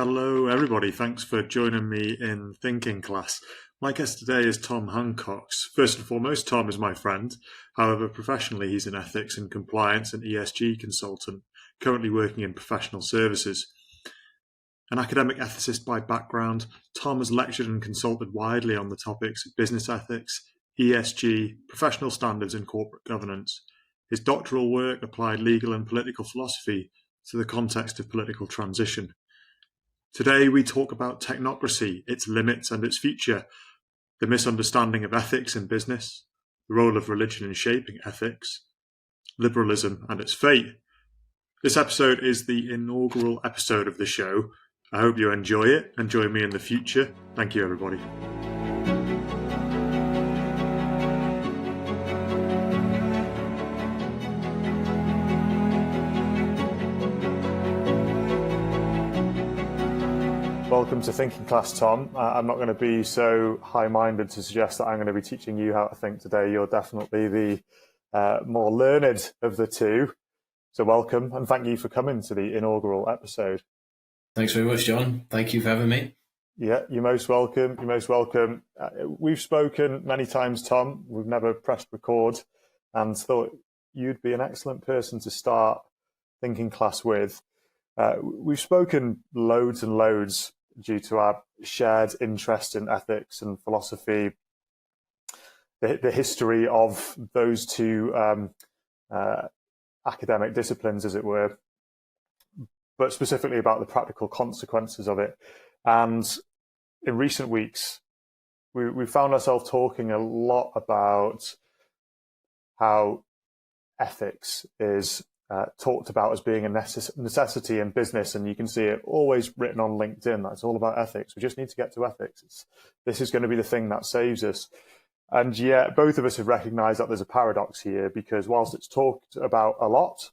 Hello, everybody. Thanks for joining me in thinking class. My guest today is Tom Hancocks. First and foremost, Tom is my friend. However, professionally, he's an ethics and compliance and ESG consultant, currently working in professional services. An academic ethicist by background, Tom has lectured and consulted widely on the topics of business ethics, ESG, professional standards, and corporate governance. His doctoral work applied legal and political philosophy to the context of political transition. Today we talk about technocracy, its limits and its future, the misunderstanding of ethics in business, the role of religion in shaping ethics, liberalism and its fate. This episode is the inaugural episode of the show. I hope you enjoy it and join me in the future. Thank you, everybody. Welcome to Thinking Class, Tom. I'm not going to be so high-minded to suggest that I'm going to be teaching you how to think today. You're definitely the more learned of the two. So welcome, and thank you for coming to the inaugural episode. Thanks very much, John. Thank you for having me. Yeah, you're most welcome. You're most welcome. We've spoken many times, Tom. We've never pressed record, and thought you'd be an excellent person to start Thinking Class with. We've spoken loads and loads due to our shared interest in ethics and philosophy, the history of those two academic disciplines, as it were, but specifically about the practical consequences of it. And in recent weeks, we found ourselves talking a lot about how ethics is talked about as being a necessity in business, and you can see it always written on LinkedIn. That's all about ethics. We just need to get to ethics. This is going to be the thing that saves us. And yet both of us have recognized that there's a paradox here, because whilst it's talked about a lot,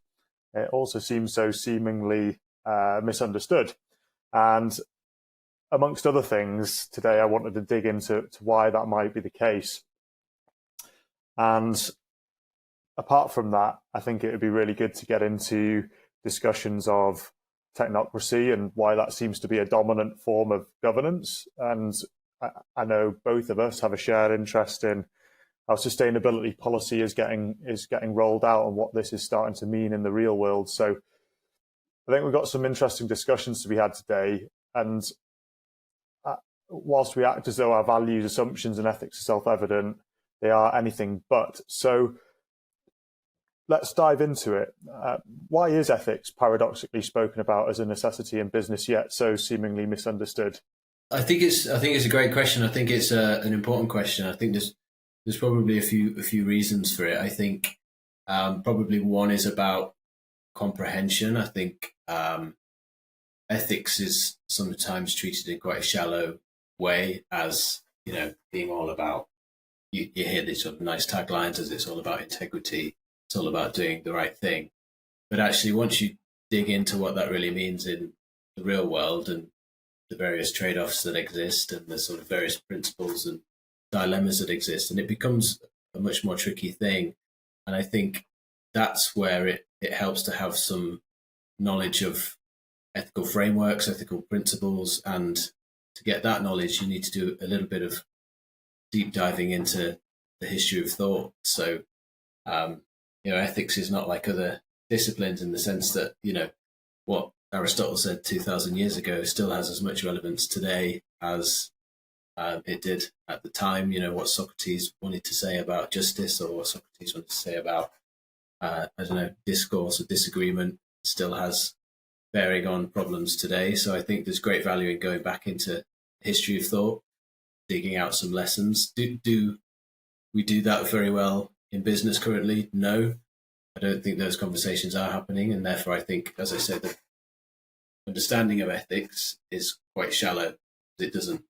it also seems so seemingly misunderstood. And amongst other things, today I wanted to dig into why that might be the case. And apart from that, I think it would be really good to get into discussions of technocracy and why that seems to be a dominant form of governance. And I know both of us have a shared interest in how sustainability policy is getting rolled out and what this is starting to mean in the real world. So I think we've got some interesting discussions to be had today. And whilst we act as though our values, assumptions, and ethics are self-evident, they are anything but. So let's dive into it. Why is ethics paradoxically spoken about as a necessity in business, yet so seemingly misunderstood? I think it's a great question. I think it's an important question. I think there's probably a few reasons for it. I think probably one is about comprehension. I think ethics is sometimes treated in quite a shallow way, as being all about. You hear these sort of nice taglines as it's all about integrity. It's all about doing the right thing. But actually, once you dig into what that really means in the real world and the various trade-offs that exist and the sort of various principles and dilemmas that exist, and it becomes a much more tricky thing. And I think that's where it helps to have some knowledge of ethical frameworks, ethical principles. And to get that knowledge, you need to do a little bit of deep diving into the history of thought. So, ethics is not like other disciplines in the sense that, what Aristotle said 2,000 years ago still has as much relevance today as it did at the time. What Socrates wanted to say about justice, or what Socrates wanted to say about, discourse or disagreement, still has bearing on problems today. So I think there's great value in going back into history of thought, digging out some lessons. Do we do that very well in business currently? No, I don't think those conversations are happening. And therefore, I think, as I said, the understanding of ethics is quite shallow. It doesn't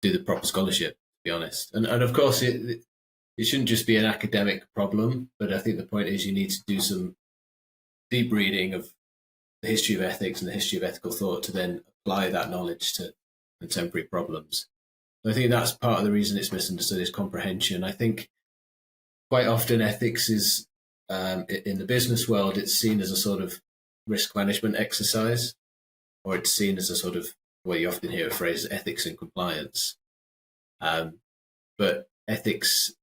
do the proper scholarship, to be honest. And of course, it shouldn't just be an academic problem, but I think the point is you need to do some deep reading of the history of ethics and the history of ethical thought to then apply that knowledge to contemporary problems. I think that's part of the reason it's misunderstood, is comprehension. I think quite often ethics is, in the business world, it's seen as a sort of risk management exercise. or it's seen as a sort of, well, you often hear a phrase, ethics and compliance. But ethics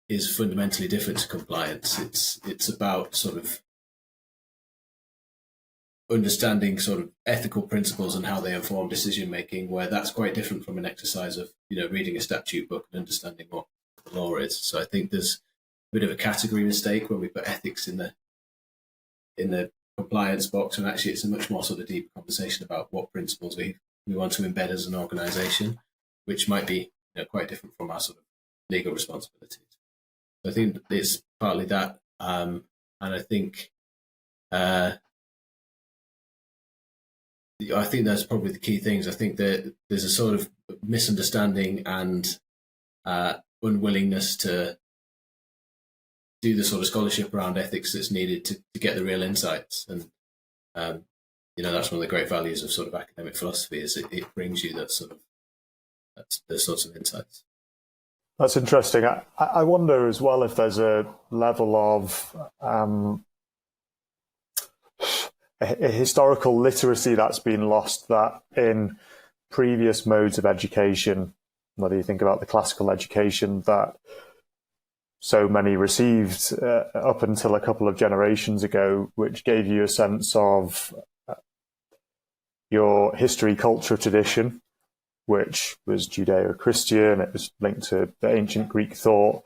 is fundamentally different to compliance. It's about sort of understanding sort of ethical principles and how they inform decision making, where that's quite different from an exercise of, reading a statute book and understanding what the law is. So I think there's a bit of a category mistake when we put ethics in the compliance box, and actually it's a much more sort of deep conversation about what principles we want to embed as an organization, which might be quite different from our sort of legal responsibilities. So I think it's partly that, and I think that's probably the key things. I think that there's a sort of misunderstanding and unwillingness to do the sort of scholarship around ethics that's needed to get the real insights. And, that's one of the great values of sort of academic philosophy, is it brings you those sorts of insights. That's interesting. I wonder as well if there's a level of a historical literacy that's been lost, that in previous modes of education, whether you think about the classical education that so many received up until a couple of generations ago, which gave you a sense of your history, culture, tradition, which was Judeo-Christian, it was linked to the ancient Greek thought,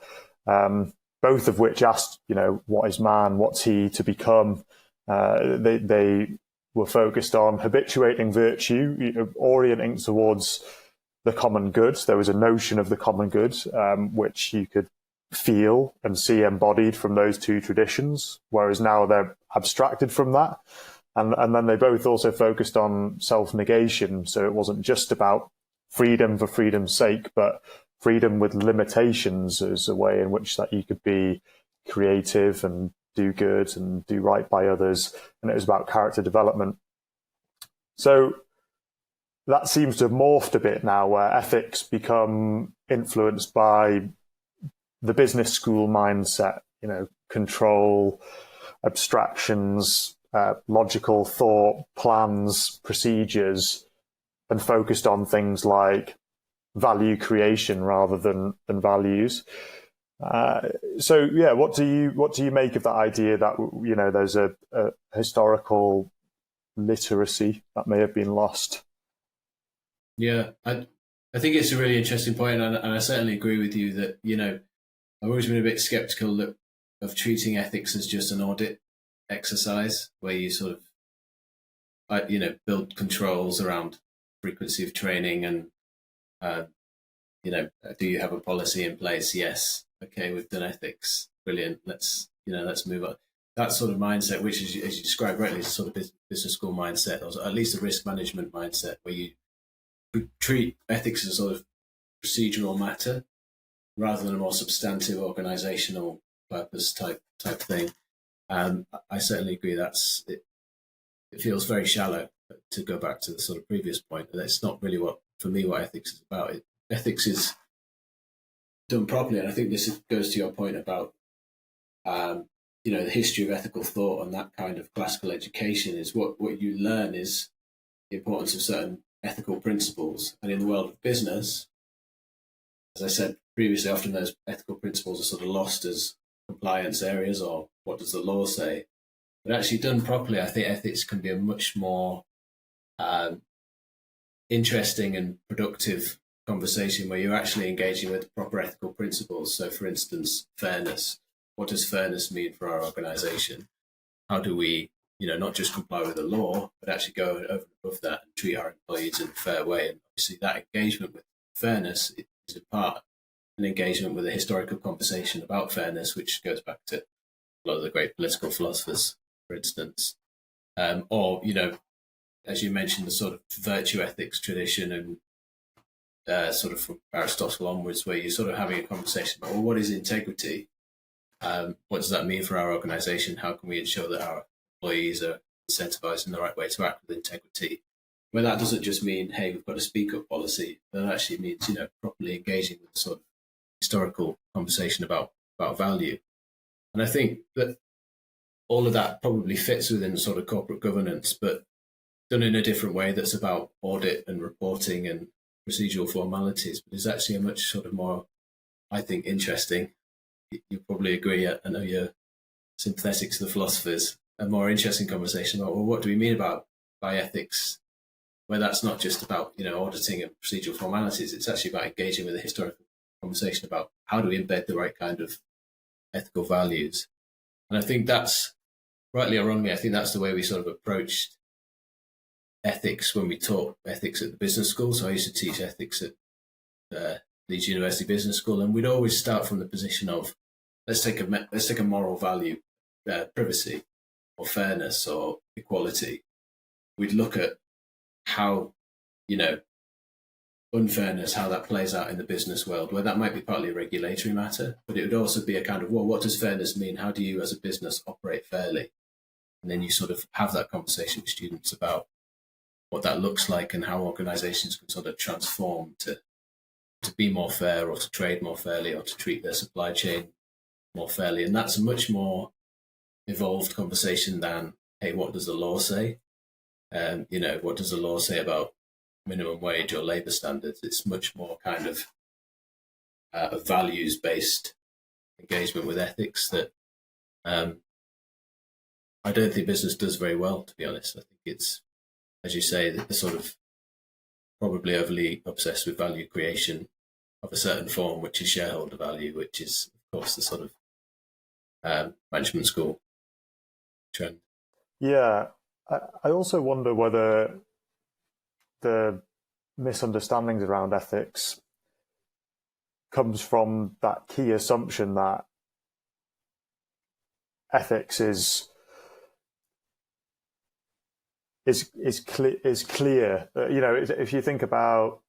both of which asked, what is man, what's he to become? They were focused on habituating virtue, orienting towards the common good. There was a notion of the common good, which you could feel and see embodied from those two traditions, whereas now they're abstracted from that. And then they both also focused on self-negation. So it wasn't just about freedom for freedom's sake, but freedom with limitations as a way in which that you could be creative and do good and do right by others. And it was about character development. So that seems to have morphed a bit now, where ethics become influenced by the business school mindset, control, abstractions, logical thought, plans, procedures, and focused on things like value creation rather than values. So what do you make of that idea that there's a historical literacy that may have been lost? Yeah, I think it's a really interesting point, and I certainly agree with you that I've always been a bit skeptical of treating ethics as just an audit exercise where you sort of build controls around frequency of training and do you have a policy in place? Yes. Okay, we've done ethics. Brilliant. Let's move on. That sort of mindset, which is, as you described rightly, is a sort of business school mindset, or at least a risk management mindset, where you treat ethics as a sort of procedural matter rather than a more substantive organizational purpose type thing. I certainly agree it feels very shallow, to go back to the sort of previous point. That's not really what ethics is about. Ethics is done properly, and I think this goes to your point about the history of ethical thought, and that kind of classical education is what you learn is the importance of certain ethical principles. And in the world of business, as I said previously, often those ethical principles are sort of lost as compliance areas, or what does the law say? But actually done properly, I think ethics can be a much more interesting and productive conversation where you're actually engaging with proper ethical principles. So, for instance, fairness. What does fairness mean for our organization? How do we, not just comply with the law, but actually go over and above that and treat our employees in a fair way? And obviously that engagement with fairness is in part an engagement with a historical conversation about fairness, which goes back to a lot of the great political philosophers, for instance. Or, as you mentioned, the sort of virtue ethics tradition, and sort of from Aristotle onwards, where you're sort of having a conversation about, well, what is integrity? What does that mean for our organization? How can we ensure that our employees are incentivized in the right way to act with integrity? Well, that doesn't just mean, hey, we've got a speak up policy. That actually means, properly engaging with the sort of historical conversation about value. And I think that all of that probably fits within sort of corporate governance, but done in a different way that's about audit and reporting and procedural formalities, but is actually a much sort of more, I think, interesting. You probably agree. I know you're sympathetic to the philosophers. A more interesting conversation about, well, what do we mean by ethics? Where that's not just about auditing and procedural formalities. It's actually about engaging with a historical conversation about how do we embed the right kind of ethical values. And I think that's, rightly or wrongly, I think that's the way we sort of approached ethics when we taught ethics at the business school. So I used to teach ethics at Leeds University Business School, and we'd always start from the position of let's take a moral value, privacy, or fairness, or equality. We'd look at how unfairness, how that plays out in the business world, where that might be partly a regulatory matter, but it would also be a kind of, well, what does fairness mean? How do you as a business operate fairly? And then you sort of have that conversation with students about what that looks like and how organizations can sort of transform to be more fair, or to trade more fairly, or to treat their supply chain more fairly. And that's a much more evolved conversation than, hey, what does the law say? What does the law say about minimum wage or labour standards? It's much more kind of a values-based engagement with ethics that I don't think business does very well, to be honest. I think it's, as you say, the sort of probably overly obsessed with value creation of a certain form, which is shareholder value, which is, of course, the sort of management school trend. Yeah, I also wonder whether the misunderstandings around ethics comes from that key assumption that ethics is clear. If you think about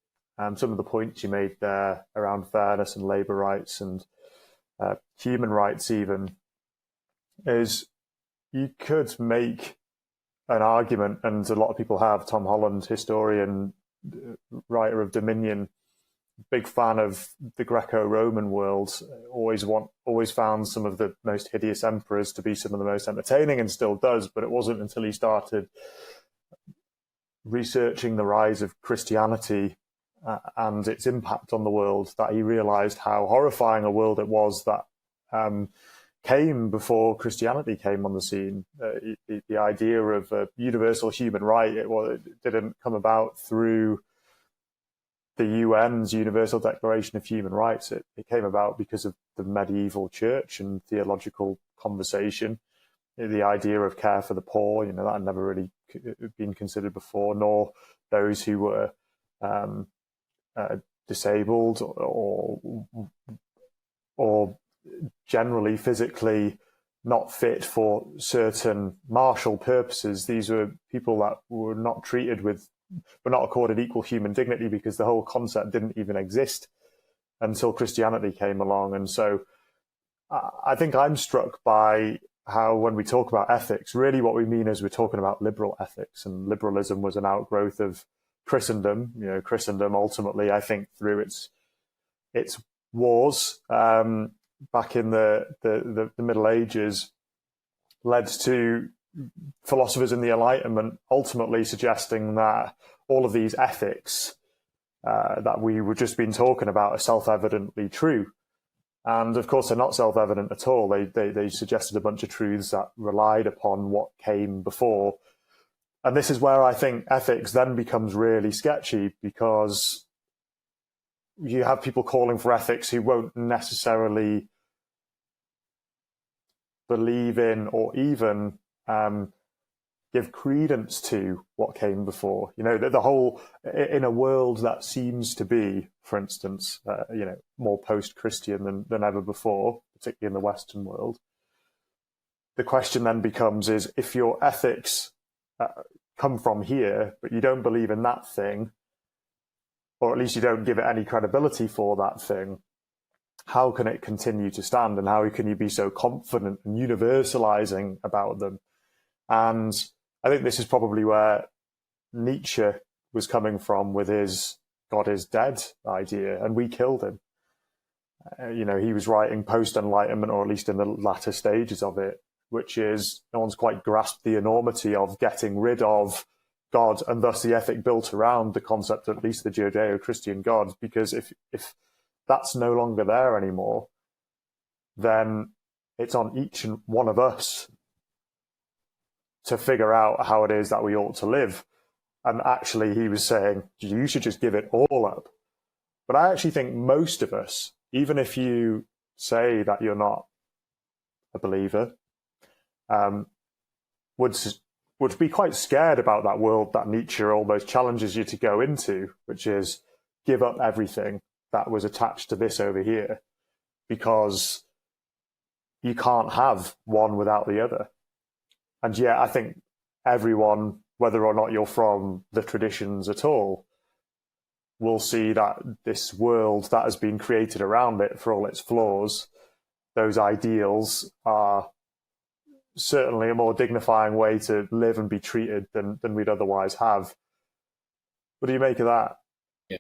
some of the points you made there around fairness and labour rights and human rights, even, is you could make an argument, and a lot of people have. Tom Holland, historian, writer of Dominion, big fan of the Greco-Roman world, always found some of the most hideous emperors to be some of the most entertaining, and still does. But it wasn't until he started researching the rise of Christianity and its impact on the world that he realized how horrifying a world it was that came before Christianity came on the scene. The idea of a universal human right, it didn't come about through the UN's Universal Declaration of Human Rights. It came about because of the medieval church and theological conversation. The idea of care for the poor, that had never really been considered before, nor those who were disabled or generally physically not fit for certain martial purposes. These were people that were not accorded equal human dignity, because the whole concept didn't even exist until Christianity came along. And so I think I'm struck by how, when we talk about ethics, really what we mean is we're talking about liberal ethics, and liberalism was an outgrowth of Christendom. Christendom ultimately, I think, through its wars back in the Middle Ages, led to philosophers in the Enlightenment ultimately suggesting that all of these ethics that we were just been talking about are self-evidently true. And of course, they're not self-evident at all. They suggested a bunch of truths that relied upon what came before. And this is where I think ethics then becomes really sketchy, because you have people calling for ethics who won't necessarily believe in or even give credence to what came before. The whole, in a world that seems to be, for instance, more post-Christian than ever before, particularly in the Western world, the question then becomes is, if your ethics come from here, but you don't believe in that thing, or at least you don't give it any credibility for that thing, how can it continue to stand, and how can you be so confident and universalizing about them? And I think this is probably where Nietzsche was coming from with his God is dead idea, and we killed him. He was writing post-Enlightenment, or at least in the latter stages of it, which is no one's quite grasped the enormity of getting rid of God, and thus the ethic built around the concept of at least the Judeo-Christian God. Because if that's no longer there anymore, then it's on each and one of us to figure out how it is that we ought to live. And actually, he was saying, you should just give it all up. But I actually think most of us, even if you say that you're not a believer, would be quite scared about that world that Nietzsche almost challenges you to go into, which is give up everything that was attached to this over here, because you can't have one without the other. And yet, I think everyone, whether or not you're from the traditions at all, will see that this world that has been created around it, for all its flaws, those ideals are certainly a more dignifying way to live and be treated than we'd otherwise have. What do you make of that? Yeah,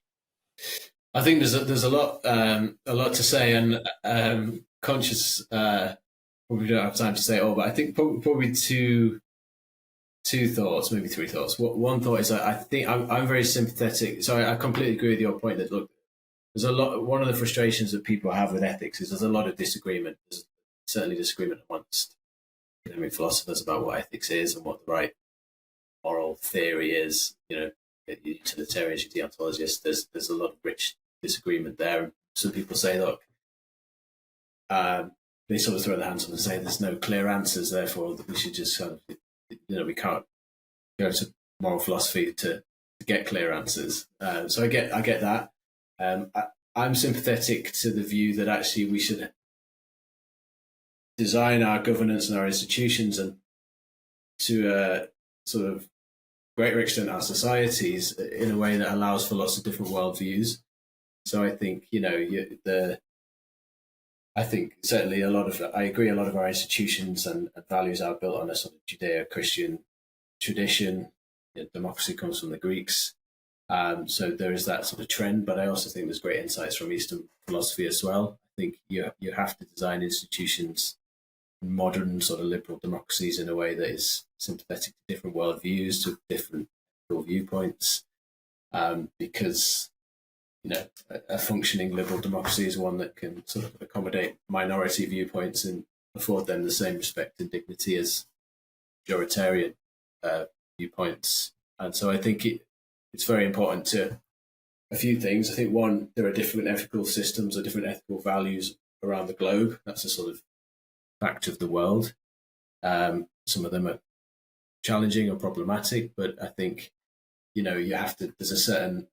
I think there's a lot to say, and conscious probably don't have time to say it all, but I think probably two thoughts, maybe three thoughts. One thought is I think I'm very sympathetic. So I completely agree with your point that, look, there's a lot. One of the frustrations that people have with ethics is there's a lot of disagreement. There's certainly disagreement amongst academic philosophers about what ethics is and what the right moral theory is. Utilitarians, deontologists. There's a lot of rich disagreement there. Some people say, look, they sort of throw their hands up and say there's no clear answers, therefore that we should just kind of, we can't go to moral philosophy to get clear answers. So I get that. I'm sympathetic to the view that actually we should design our governance and our institutions, and to a sort of greater extent our societies, in a way that allows for lots of different worldviews. So I think I think certainly I agree a lot of our institutions and values are built on a sort of Judeo-Christian tradition. Democracy comes from the Greeks. So there is that sort of trend, but I also think there's great insights from Eastern philosophy as well. I think you have to design institutions, modern sort of liberal democracies, in a way that is sympathetic to different worldviews, to different ethical viewpoints, because a functioning liberal democracy is one that can sort of accommodate minority viewpoints and afford them the same respect and dignity as majoritarian viewpoints. And so I think it's very important to a few things. I think, one, there are different ethical systems or different ethical values around the globe. That's a sort of fact of the world. Some of them are challenging or problematic, but I think, there's a certain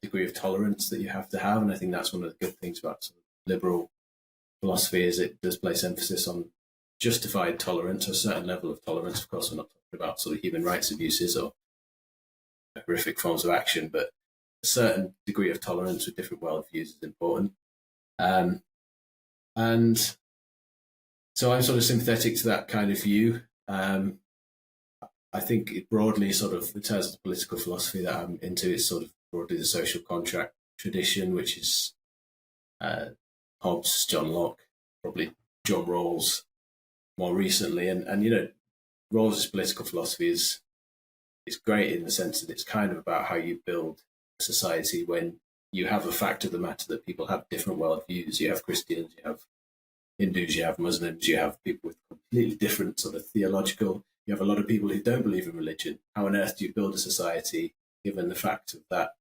degree of tolerance that you have to have. And I think that's one of the good things about sort of liberal philosophy, is it does place emphasis on justified tolerance, or a certain level of tolerance. Of course, we're not talking about sort of human rights abuses or horrific forms of action, but a certain degree of tolerance with different worldviews is important. And so I'm sort of sympathetic to that kind of view. I think it broadly, sort of in terms of the political philosophy that I'm into, it's sort of broadly the social contract tradition, which is Hobbes, John Locke, probably John Rawls more recently. And Rawls' political philosophy is great in the sense that it's kind of about how you build a society when you have a fact of the matter that people have different worldviews. You have Christians, you have Hindus, you have Muslims, you have people with completely different sort of theological. You have a lot of people who don't believe in religion. How on earth do you build a society given the fact of that,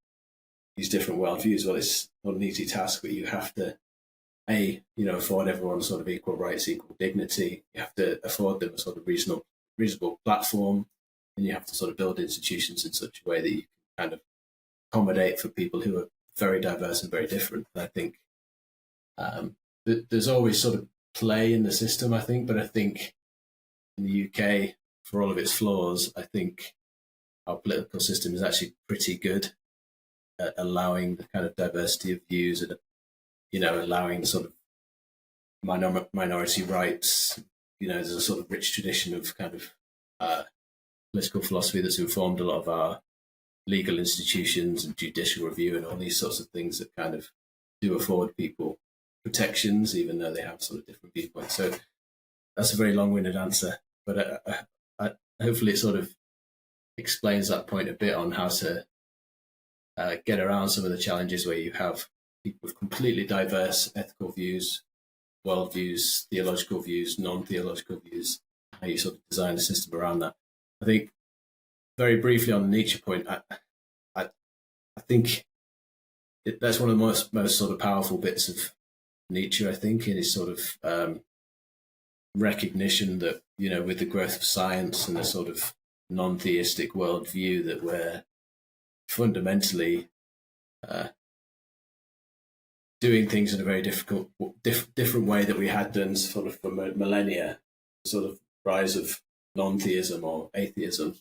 these different worldviews? Well, it's not an easy task, but you have to, afford everyone sort of equal rights, equal dignity. You have to afford them a sort of reasonable platform, and you have to sort of build institutions in such a way that you can kind of accommodate for people who are very diverse and very different. And I think there's always sort of play in the system, I think, but I think in the UK, for all of its flaws, I think our political system is actually pretty good at allowing the kind of diversity of views and, allowing the sort of minority rights. There's a sort of rich tradition of kind of political philosophy that's informed a lot of our legal institutions and judicial review and all these sorts of things that kind of do afford people protections, even though they have sort of different viewpoints. So that's a very long-winded answer, but hopefully it sort of explains that point a bit on how to get around some of the challenges where you have people with completely diverse ethical views, worldviews, theological views, non-theological views, how you sort of design a system around that. I think very briefly on the Nietzsche point, I think that's one of the most sort of powerful bits of Nietzsche, I think, in his sort of recognition that, you know, with the growth of science and the sort of non-theistic worldview, that we're fundamentally doing things in a very different way that we had done sort of for millennia. The sort of rise of non-theism or atheism.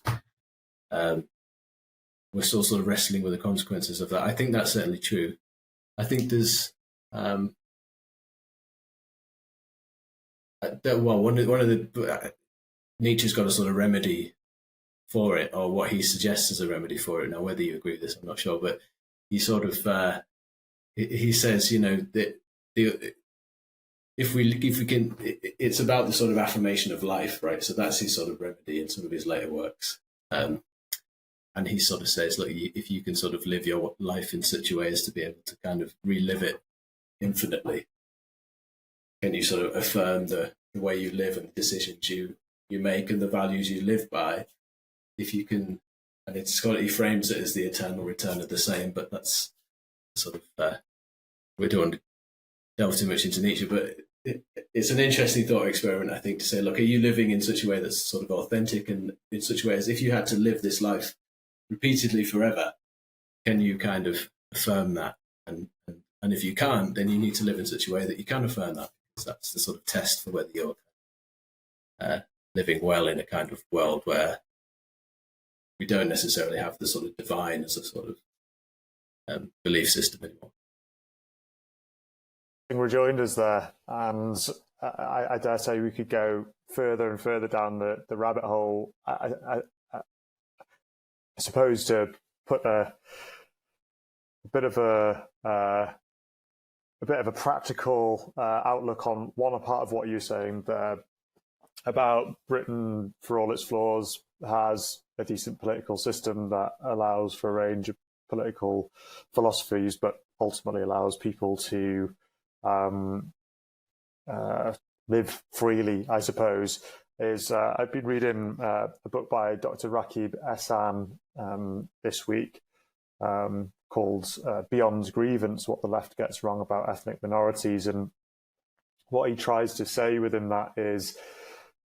We're still sort of wrestling with the consequences of that. I think that's certainly true. I think there's one of the Nietzsche's got a sort of remedy for it, or what he suggests as a remedy for it. Now, whether you agree with this, I'm not sure, but he sort of he says, you know, that if we can, it's about the sort of affirmation of life, right? So that's his sort of remedy in some of his later works. And he sort of says, look, if you can sort of live your life in such a way as to be able to kind of relive it infinitely, can you sort of affirm the way you live and the decisions you make and the values you live by? If you can, and he frames it as the eternal return of the same, but that's sort of, we don't want to delve too much into Nietzsche, but it's an interesting thought experiment, I think, to say, look, are you living in such a way that's sort of authentic, and in such a way as if you had to live this life repeatedly forever, can you kind of affirm that? And if you can't, then you need to live in such a way that you can affirm that, because that's the sort of test for whether you're living well in a kind of world where we don't necessarily have the sort of divine as a sort of belief system anymore. Rejoined us there, and I dare say we could go further and further down the rabbit hole. I suppose to put a bit of a practical outlook on one part of what you're saying there about Britain, for all its flaws, has a decent political system that allows for a range of political philosophies, but ultimately allows people to live freely, I suppose. I've been reading a book by Dr. Rakib Ehsan this week called Beyond Grievance, What the Left Gets Wrong About Ethnic Minorities. And what he tries to say within that is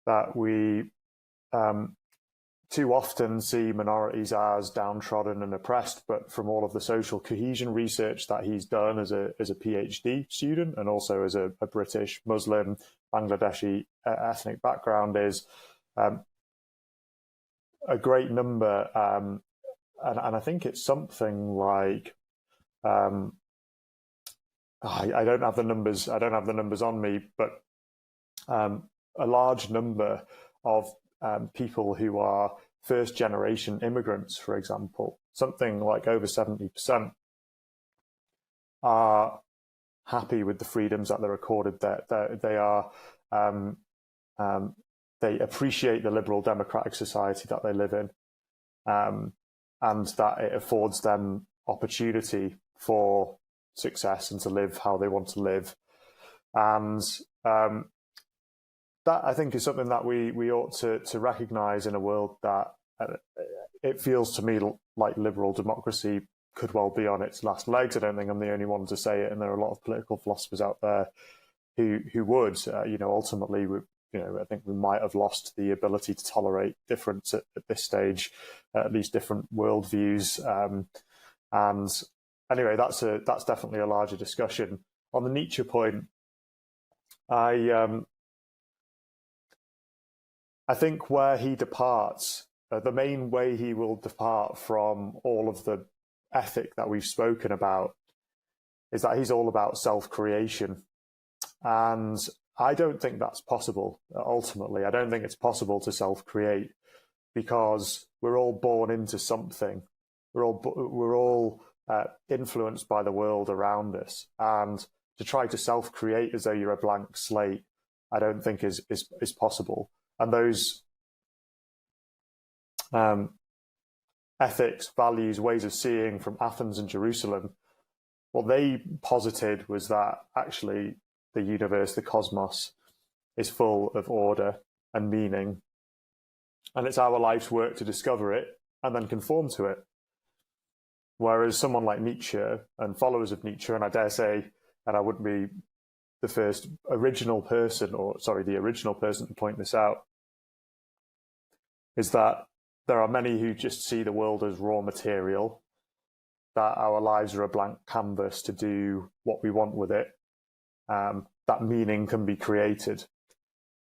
that we too often see minorities as downtrodden and oppressed, but from all of the social cohesion research that he's done as a PhD student and also as a British Muslim Bangladeshi ethnic background, is a great number, and I think it's something like I don't have the numbers. I don't have the numbers on me, but a large number of people who are first generation immigrants, for example, something like over 70%, are happy with the freedoms that they're accorded. They appreciate the liberal democratic society that they live in, and that it affords them opportunity for success and to live how they want to live. And that, I think, is something that we ought to recognise in a world that it feels to me like liberal democracy could well be on its last legs. I don't think I'm the only one to say it, and there are a lot of political philosophers out there who would. Ultimately, I think we might have lost the ability to tolerate difference at this stage, at least different worldviews. And anyway, that's definitely a larger discussion. On the Nietzsche point, I think where he departs, the main way he will depart from all of the ethic that we've spoken about, is that he's all about self-creation. And I don't think that's possible, ultimately. I don't think it's possible to self-create, because we're all born into something. We're all influenced by the world around us. And to try to self-create as though you're a blank slate, I don't think is possible. And those ethics, values, ways of seeing from Athens and Jerusalem, what they posited was that actually the universe, the cosmos, is full of order and meaning, and it's our life's work to discover it and then conform to it. Whereas someone like Nietzsche and followers of Nietzsche, and I dare say, and I wouldn't be the original person to point this out, is that there are many who just see the world as raw material, that our lives are a blank canvas to do what we want with it, that meaning can be created.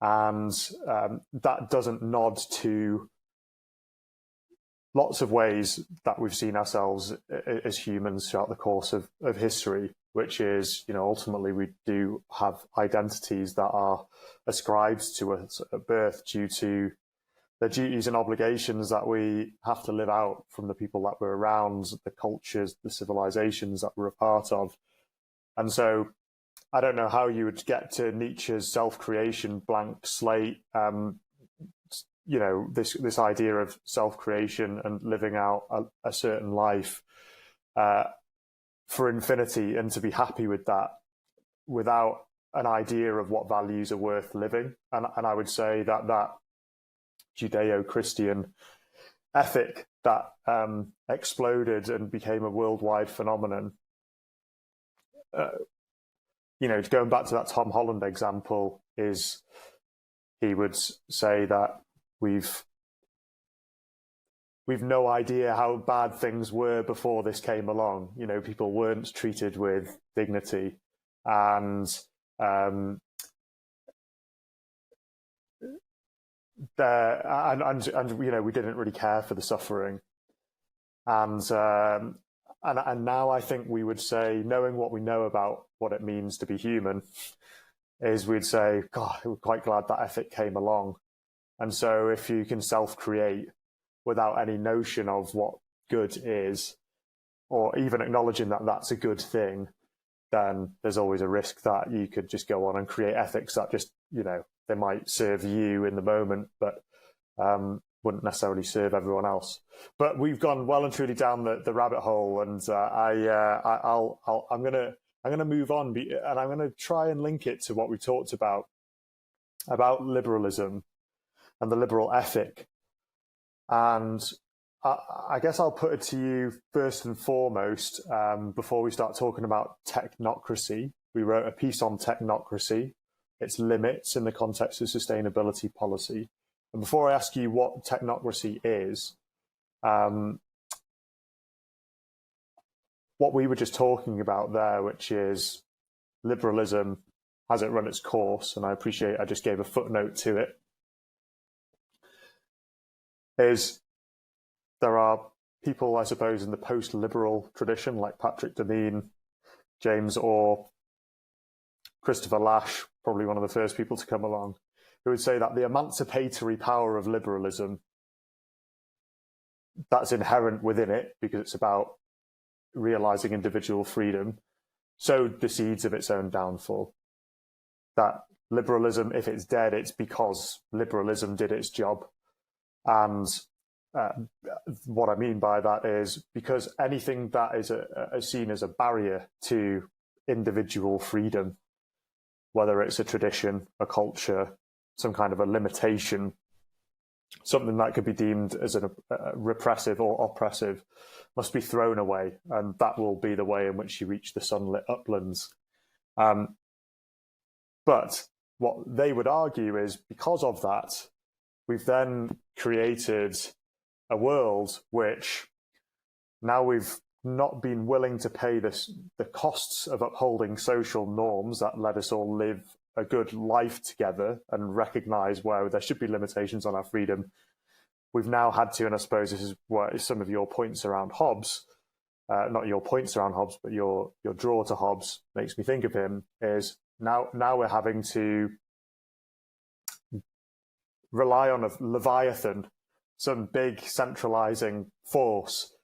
And that doesn't nod to lots of ways that we've seen ourselves as humans throughout the course of history, which is, ultimately we do have identities that are ascribed to us at birth due to the duties and obligations that we have to live out from the people that we're around, the cultures, the civilizations that we're a part of. And so I don't know how you would get to Nietzsche's self-creation, blank slate, this idea of self-creation and living out a certain life for infinity, and to be happy with that without an idea of what values are worth living. And I would say that Judeo-Christian ethic that exploded and became a worldwide phenomenon, going back to that Tom Holland example, is he would say that we've no idea how bad things were before this came along. People weren't treated with dignity, and we didn't really care for the suffering. And now I think we would say, knowing what we know about what it means to be human, is we'd say, God, we're quite glad that ethic came along. And so if you can self-create without any notion of what good is, or even acknowledging that that's a good thing, then there's always a risk that you could just go on and create ethics that just, they might serve you in the moment, but wouldn't necessarily serve everyone else. But we've gone well and truly down the rabbit hole, and I'm gonna move on, and I'm gonna try and link it to what we talked about liberalism and the liberal ethic. And I guess I'll put it to you first and foremost, before we start talking about technocracy. We wrote a piece on technocracy, its limits in the context of sustainability policy. And before I ask you what technocracy is, what we were just talking about there, which is liberalism, has it run its course? And I appreciate I just gave a footnote to it. Is there are people, I suppose, in the post-liberal tradition, like Patrick Demeen, James Orr, Christopher Lasch, probably one of the first people to come along, who would say that the emancipatory power of liberalism, that's inherent within it because it's about realizing individual freedom, sowed the seeds of its own downfall. That liberalism, if it's dead, it's because liberalism did its job. And what I mean by that is because anything that is seen as a barrier to individual freedom, whether it's a tradition, a culture, some kind of a limitation, something that could be deemed as a repressive or oppressive, must be thrown away. And that will be the way in which you reach the sunlit uplands. But what they would argue is because of that, we've then created a world which now we've not been willing to pay the costs of upholding social norms that let us all live a good life together and recognize where there should be limitations on our freedom. We've now had to, and I suppose this is what some of your points around Hobbes, not your points around Hobbes, but your draw to Hobbes makes me think of him, is now we're having to rely on a Leviathan, some big centralizing force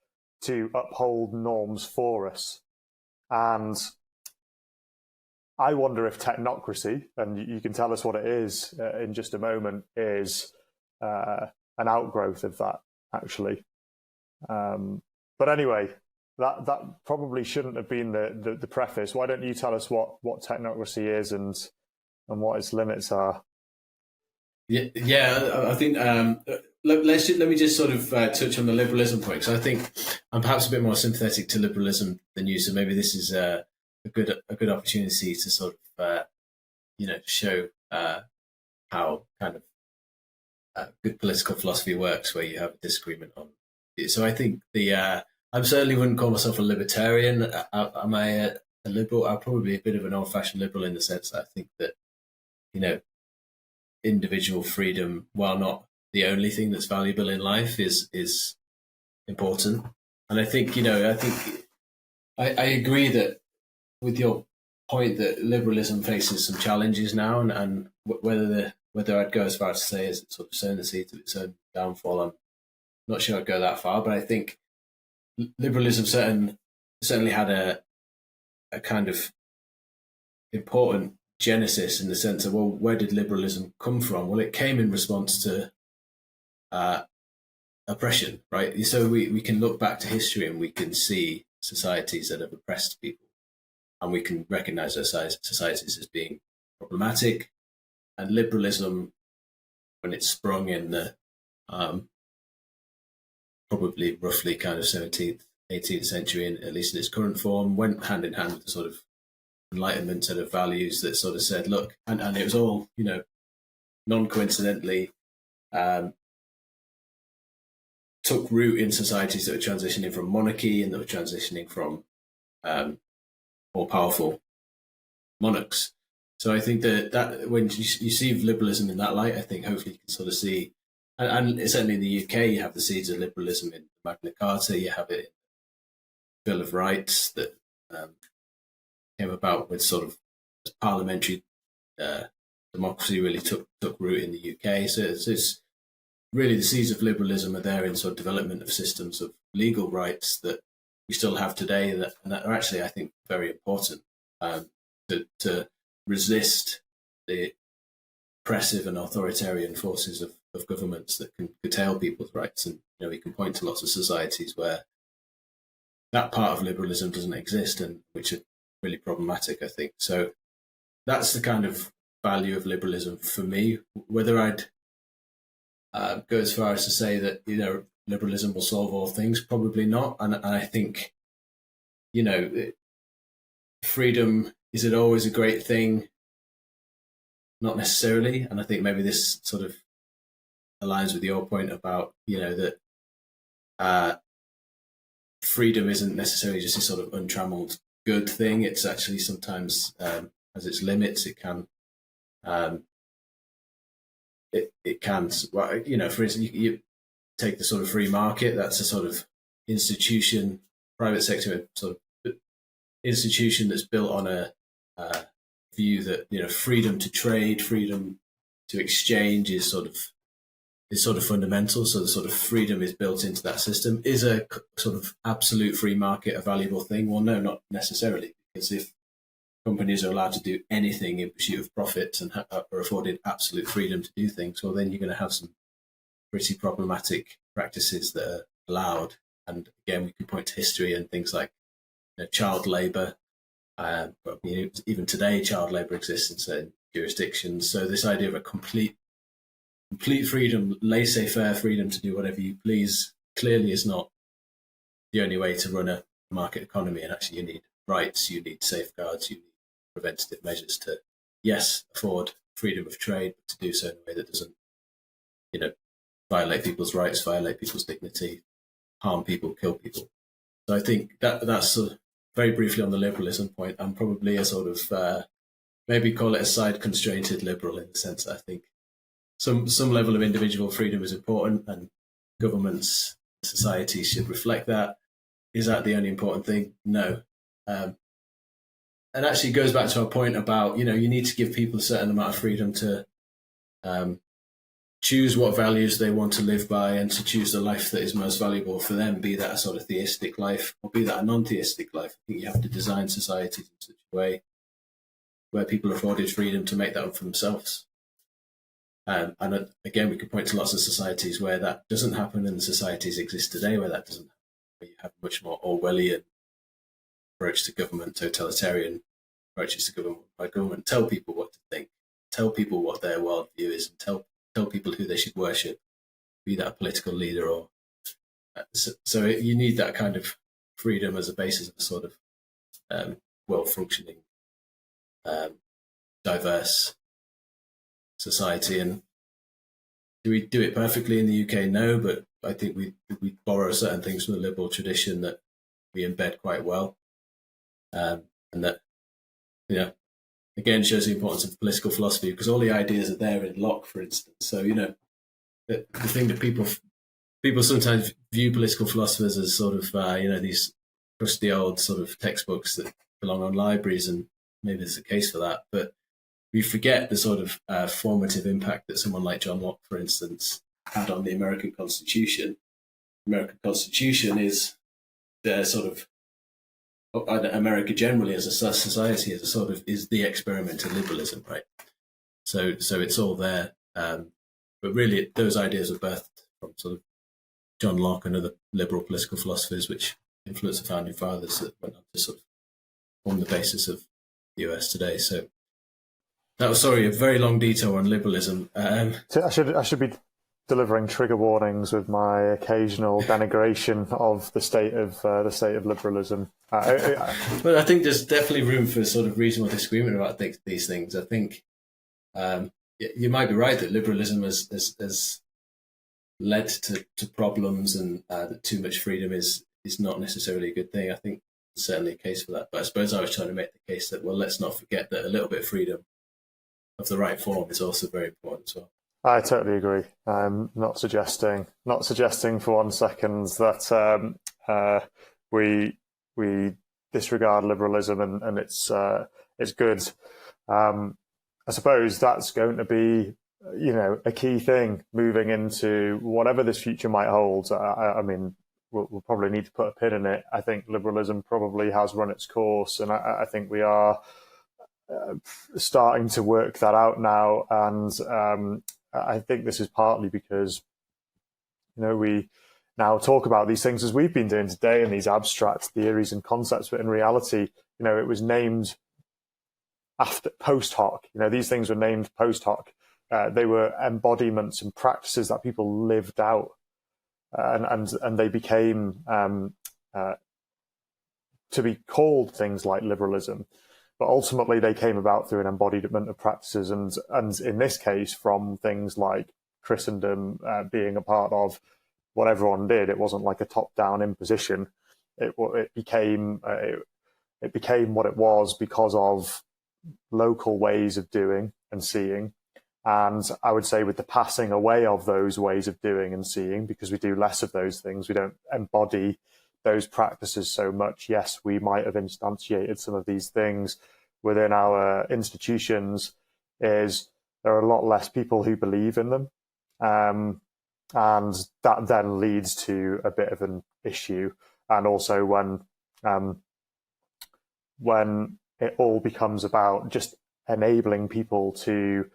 to uphold norms for us. And I wonder if technocracy, and you can tell us what it is in just a moment, is an outgrowth of that, actually. But anyway, that probably shouldn't have been the preface. Why don't you tell us what technocracy is and what its limits are? I think let me just sort of touch on the liberalism point, because I think I'm perhaps a bit more sympathetic to liberalism than you. So maybe this is a good opportunity to sort of show how kind of good political philosophy works, where you have a disagreement on. So I think I certainly wouldn't call myself a libertarian. Am I a liberal? I'm probably a bit of an old-fashioned liberal in the sense that I think that individual freedom, while not the only thing that's valuable in life, is important. And I think I agree that with your point that liberalism faces some challenges now, and whether I'd go as far as to say is it sort of sowing the seeds of its own downfall, I'm not sure I'd go that far. But I think liberalism certainly had a kind of important genesis in the sense of, well, where did liberalism come from? Well, it came in response to oppression, right? So we can look back to history and we can see societies that have oppressed people, and we can recognize those societies as being problematic. And liberalism, when it sprung in the probably roughly kind of 17th, 18th century, at least in its current form, went hand in hand with the sort of Enlightenment set of values that sort of said, look, and it was all, non-coincidentally, took root in societies that were transitioning from monarchy and that were transitioning from more powerful monarchs. So I think that when you see liberalism in that light, I think hopefully you can sort of see, and certainly in the UK, you have the seeds of liberalism in Magna Carta, you have it in the Bill of Rights that came about with sort of parliamentary democracy really took root in the UK. So it's really the seeds of liberalism are there in sort of development of systems of legal rights that we still have today, and that are actually, I think, very important to resist the oppressive and authoritarian forces of governments that can curtail people's rights. And we can point to lots of societies where that part of liberalism doesn't exist, and which are really problematic, I think. So that's the kind of value of liberalism for me. Whether I'd go as far as to say that liberalism will solve all things, probably not. And I think freedom, is it always a great thing? Not necessarily. And I think maybe this sort of aligns with your point about that freedom isn't necessarily just a sort of untrammeled good thing. It's actually sometimes has its limits. It can it can, well, for instance, you take the sort of free market. That's a sort of institution, private sector sort of institution that's built on a view that freedom to trade, freedom to exchange is sort of fundamental. So the sort of freedom is built into that system. Is a sort of absolute free market a valuable thing? Well, no, not necessarily, because if companies are allowed to do anything in pursuit of profits and are afforded absolute freedom to do things, well, then you're going to have some pretty problematic practices that are allowed. And again, we can point to history and things like child labour. Even today, child labour exists in certain jurisdictions. So this idea of a complete freedom, laissez-faire freedom to do whatever you please, clearly is not the only way to run a market economy. And actually, you need rights, you need safeguards, you need preventative measures to, yes, afford freedom of trade, but to do so in a way that doesn't, violate people's rights, violate people's dignity, harm people, kill people. So I think that's very briefly on the liberalism point. I'm probably a sort of maybe call it a side-constrained liberal, in the sense that I think some level of individual freedom is important, and governments, societies should reflect that. Is that the only important thing? No. And actually goes back to our point about, you need to give people a certain amount of freedom to choose what values they want to live by and to choose the life that is most valuable for them, be that a sort of theistic life or be that a non-theistic life. I think you have to design societies in such a way where people are afforded freedom to make that up for themselves. Again, we could point to lots of societies where that doesn't happen, and societies exist today where that doesn't happen. Where you have a much more Orwellian approach to government, totalitarian approaches to government, by government tell people what to think, tell people what their worldview is, and tell people who they should worship, be that a political leader or so you need that kind of freedom as a basis of a sort of well-functioning, diverse society. And do we do it perfectly in the UK? No, but I think we borrow certain things from the liberal tradition that we embed quite well, and that, again, shows the importance of political philosophy, because all the ideas are there in Locke, for instance. So the thing that people sometimes view political philosophers as sort of these crusty old sort of textbooks that belong on libraries, and maybe there's a case for that, but we forget the sort of formative impact that someone like John Locke, for instance, had on the American Constitution. The American Constitution is the sort of America generally as a society as a sort of is the experiment in liberalism, right? So it's all there, but really those ideas were birthed from sort of John Locke and other liberal political philosophers, which influenced the founding fathers that went on to sort of form the basis of the US today. So that was, sorry, a very long detour on liberalism. So I should be delivering trigger warnings with my occasional denigration of the state of liberalism. But I think there's definitely room for sort of reasonable disagreement about these things. I think you might be right that liberalism has led to problems, and that too much freedom is not necessarily a good thing. I think there's certainly a case for that. But I suppose I was trying to make the case that, well, let's not forget that a little bit of freedom of the right form is also very important as well. I totally agree. I'm not suggesting for 1 second that we disregard liberalism and it's good. I suppose that's going to be a key thing moving into whatever this future might hold. I mean, we'll probably need to put a pin in it. I think liberalism probably has run its course, and I think we are starting to work that out now. And I think this is partly because, we now talk about these things as we've been doing today, and these abstract theories and concepts, but in reality, it was named after post hoc. These things were named post hoc. They were embodiments and practices that people lived out, and they became to be called things like liberalism. But ultimately, they came about through an embodiment of practices, and in this case, from things like Christendom being a part of what everyone did. It wasn't like a top-down imposition. It became what it was because of local ways of doing and seeing. And I would say with the passing away of those ways of doing and seeing, because we do less of those things, we don't embody those practices so much. Yes, we might have instantiated some of these things within our institutions. There are a lot less people who believe in them. And that then leads to a bit of an issue. And also when it all becomes about just enabling people to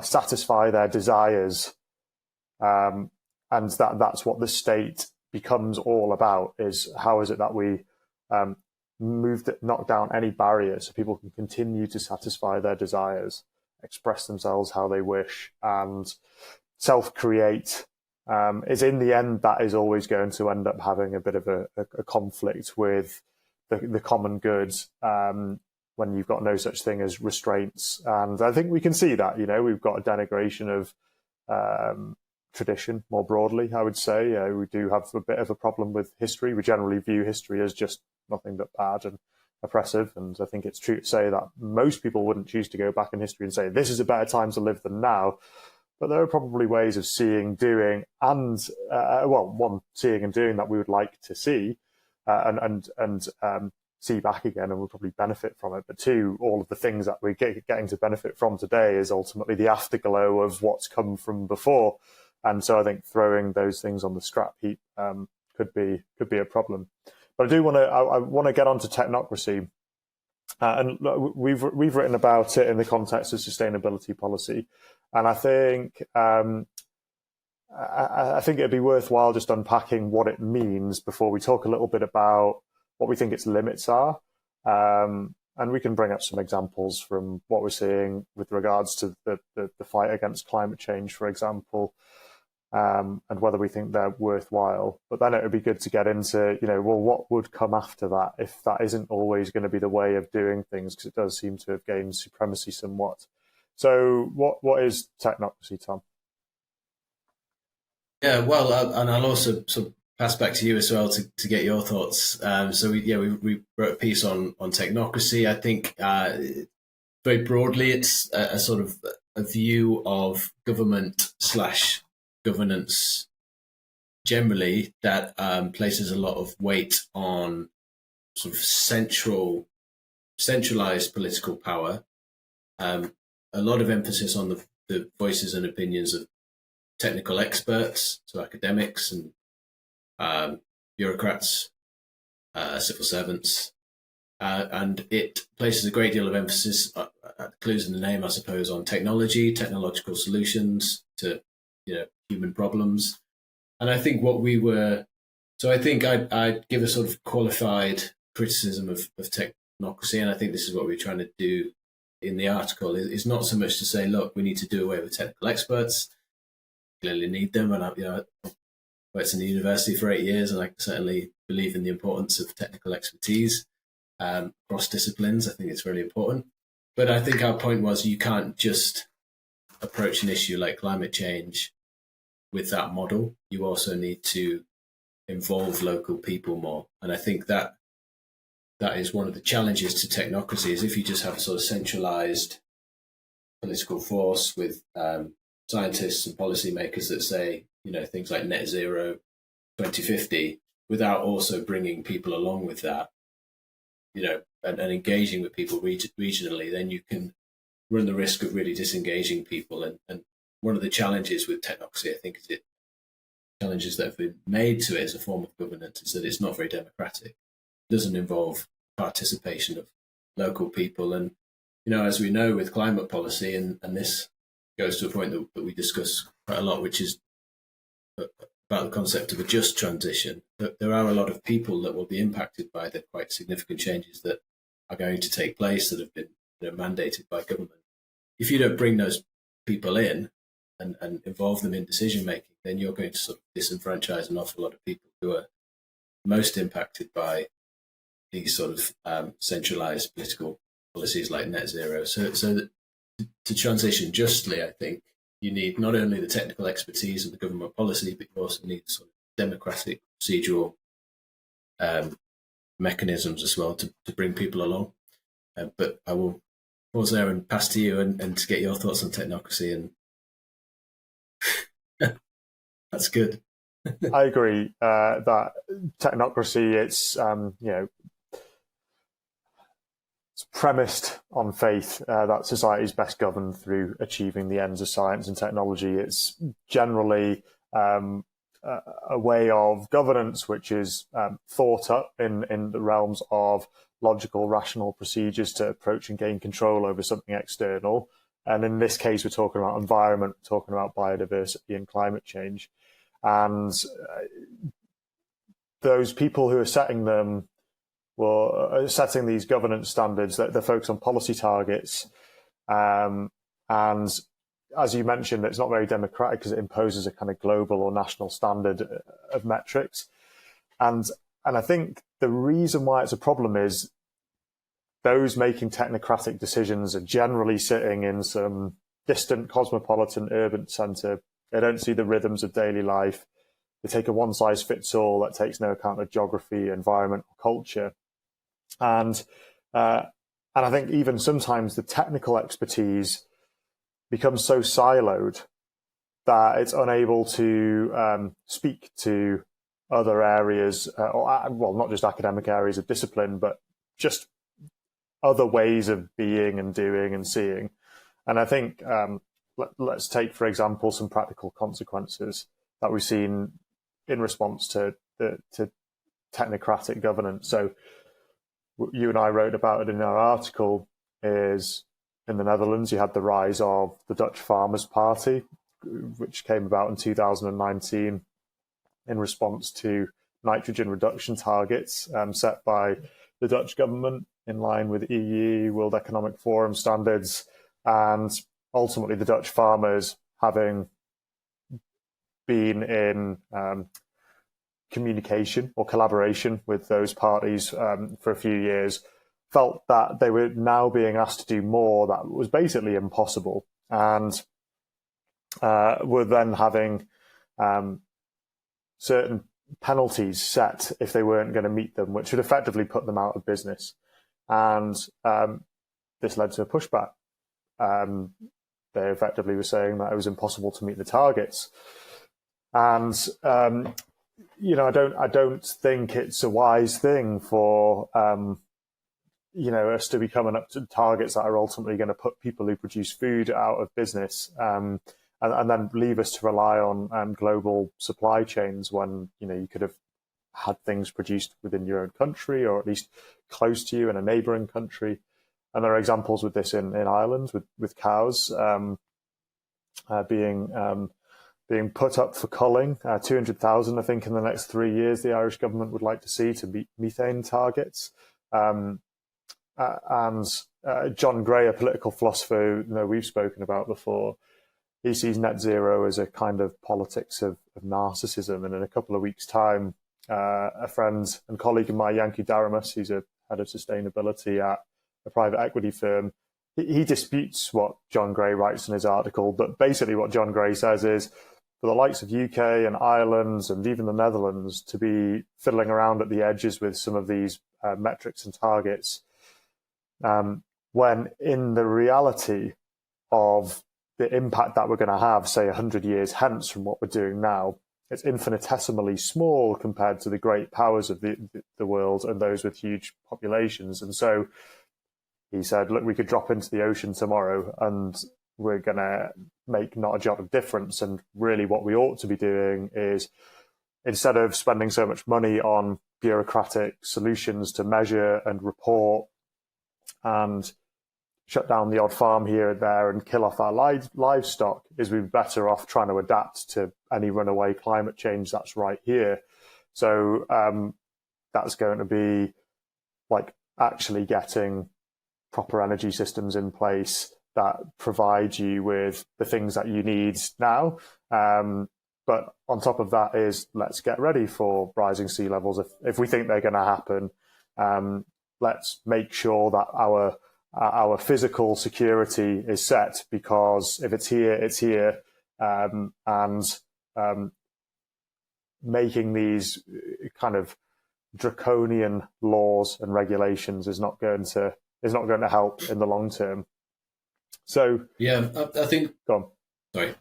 satisfy their desires, and that's what the state becomes all about, is how is it that we knock down any barriers so people can continue to satisfy their desires, express themselves how they wish, and self-create. Is in the end, that is always going to end up having a bit of a conflict with the common good, when you've got no such thing as restraints. And I think we can see that, we've got a denigration of tradition more broadly, I would say. We do have a bit of a problem with history. We generally view history as just nothing but bad and oppressive. And I think it's true to say that most people wouldn't choose to go back in history and say, this is a better time to live than now. But there are probably ways of seeing, doing, and one, seeing and doing that we would like to see, and see back again, and we'll probably benefit from it. But two, all of the things that we're getting to benefit from today is ultimately the afterglow of what's come from before. And so I think throwing those things on the scrap heap could be a problem. But I want to get onto technocracy, And we've written about it in the context of sustainability policy, and I think I think it'd be worthwhile just unpacking what it means before we talk a little bit about what we think its limits are. And we can bring up some examples from what we're seeing with regards to the fight against climate change, for example, and whether we think they're worthwhile. But then it would be good to get into, well, what would come after that if that isn't always going to be the way of doing things, because it does seem to have gained supremacy somewhat. So what is technocracy, Tom? Yeah, well, and I'll also sort of pass back to you as well to get your thoughts. So we wrote a piece on technocracy. I think very broadly, it's a sort of a view of government slash governance generally that places a lot of weight on sort of centralized political power. A lot of emphasis on the voices and opinions of technical experts, so academics and bureaucrats, civil servants, and it places a great deal of emphasis, clues in the name, I suppose, on technology, technological solutions to human problems. And I think I'd give a sort of qualified criticism of technocracy, and I think this is what we're trying to do in the article. Is not so much to say, look, we need to do away with technical experts. Clearly need them, and I worked in the university for 8 years, and I certainly believe in the importance of technical expertise across disciplines. I think it's really important. But I think our point was you can't just approach an issue like climate change with that model. You also need to involve local people more, and I think that is one of the challenges to technocracy. Is if you just have a sort of centralized political force with scientists and policymakers that say, things like net zero 2050, without also bringing people along with that, and engaging with people regionally, then you can run the risk of really disengaging people. And one of the challenges with technocracy, I think, challenges that have been made to it as a form of governance is that it's not very democratic. It doesn't involve participation of local people. And, as we know with climate policy, and this goes to a point that we discuss quite a lot, which is about the concept of a just transition. That there are a lot of people that will be impacted by the quite significant changes that are going to take place that have been mandated by government. If you don't bring those people in and involve them in decision making, then you're going to sort of disenfranchise an awful lot of people who are most impacted by these sort of centralized political policies like net zero. So to transition justly, I think you need not only the technical expertise of the government policy, but you also need sort of democratic procedural mechanisms as well to bring people along. But I will pause there and pass to you and to get your thoughts on technocracy. And that's good. I agree that technocracy, it's it's premised on faith that society is best governed through achieving the ends of science and technology. It's generally a way of governance which is thought up in the realms of logical, rational procedures to approach and gain control over something external. And in this case, we're talking about environment, we're talking about biodiversity and climate change. And those people who are setting them, setting these governance standards, that they're focused on policy targets. And as you mentioned, it's not very democratic because it imposes a kind of global or national standard of metrics. And I think the reason why it's a problem is those making technocratic decisions are generally sitting in some distant cosmopolitan urban centre. They don't see the rhythms of daily life. They take a one-size-fits-all that takes no account of geography, environment, or culture. And I think even sometimes the technical expertise becomes so siloed that it's unable to speak to other areas, well, not just academic areas of discipline, but just other ways of being and doing and seeing. And I think let's take, for example, some practical consequences that we've seen in response to technocratic governance. So you and I wrote about it in our article, is in the Netherlands you had the rise of the Dutch Farmers' Party, which came about in 2019 in response to nitrogen reduction targets set by the Dutch government in line with EU, World Economic Forum standards, and ultimately the Dutch farmers, having been in communication or collaboration with those parties for a few years, felt that they were now being asked to do more that was basically impossible, and were then having certain penalties set if they weren't going to meet them, which would effectively put them out of business. And this led to a pushback. They effectively were saying that it was impossible to meet the targets. And I don't think it's a wise thing for us to be coming up to targets that are ultimately going to put people who produce food out of business, and then leave us to rely on global supply chains when you could have had things produced within your own country, or at least close to you in a neighbouring country. And there are examples with this in Ireland with cows being put up for culling, 200,000, I think, in the next 3 years. The Irish government would like to see to meet methane targets. And John Gray, a political philosopher we've spoken about before, he sees net zero as a kind of politics of narcissism. And in a couple of weeks' time, a friend and colleague of mine, Yanku Daramus, who's a head of sustainability at a private equity firm, he disputes what John Gray writes in his article. But basically what John Gray says is, for the likes of UK and Ireland and even the Netherlands to be fiddling around at the edges with some of these metrics and targets, when in the reality of the impact that we're going to have, say, 100 years hence from what we're doing now, it's infinitesimally small compared to the great powers of the world and those with huge populations. And so he said, look, we could drop into the ocean tomorrow and we're going to make not a jot of difference. And really what we ought to be doing is, instead of spending so much money on bureaucratic solutions to measure and report and shut down the odd farm here and there and kill off our livestock, is we'd be better off trying to adapt to any runaway climate change that's right here. So that's going to be like actually getting proper energy systems in place that provide you with the things that you need now. But on top of that is, let's get ready for rising sea levels. If we think they're going to happen, let's make sure that our physical security is set, because if it's here, it's here. And making these kind of draconian laws and regulations is not going to help in the long term. So yeah, I think. Go on. Sorry,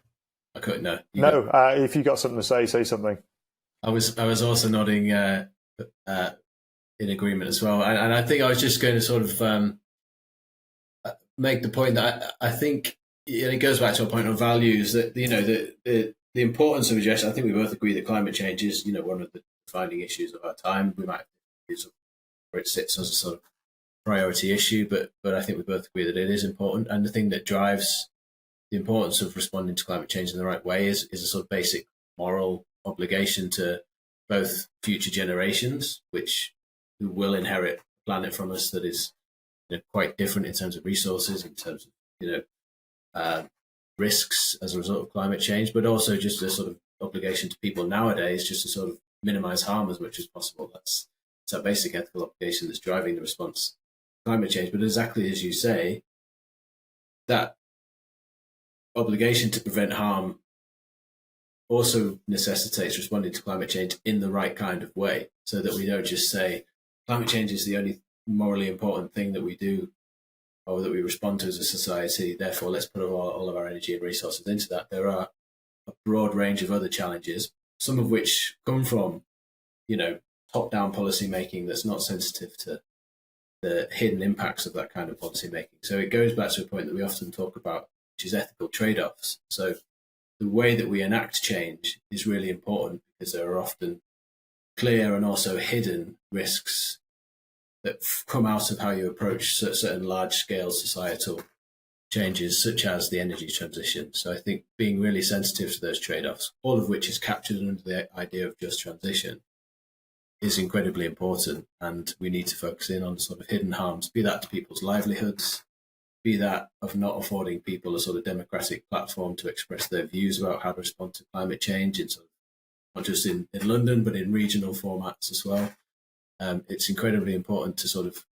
I couldn't. No, if you got something to say something. I was also nodding in agreement as well, and I think I was just going to sort of make the point that I think, and it goes back to a point on values, that the importance of addressing. I think we both agree that climate change is one of the defining issues of our time. We might use where it sits as a sort of priority issue, but I think we both agree that it is important. And the thing that drives the importance of responding to climate change in the right way is a sort of basic moral obligation to both future generations, who will inherit a planet from us that is quite different in terms of resources, in terms of risks as a result of climate change, but also just a sort of obligation to people nowadays just to sort of minimize harm as much as possible. It's that basic ethical obligation that's driving the response to climate change. But exactly as you say, that obligation to prevent harm also necessitates responding to climate change in the right kind of way, so that we don't just say climate change is the only morally important thing that we do or that we respond to as a society, therefore let's put all of our energy and resources into that. There are a broad range of other challenges, some of which come from top-down policy making that's not sensitive to the hidden impacts of that kind of policy making. So it goes back to a point that we often talk about, which is ethical trade-offs. So the way that we enact change is really important, because there are often clear and also hidden risks that come out of how you approach certain large-scale societal changes, such as the energy transition. So I think being really sensitive to those trade-offs, all of which is captured under the idea of just transition, is incredibly important. And we need to focus in on sort of hidden harms, be that to people's livelihoods, be that of not affording people a sort of democratic platform to express their views about how to respond to climate change, in sort of, not just in London, but in regional formats as well. It's incredibly important to sort of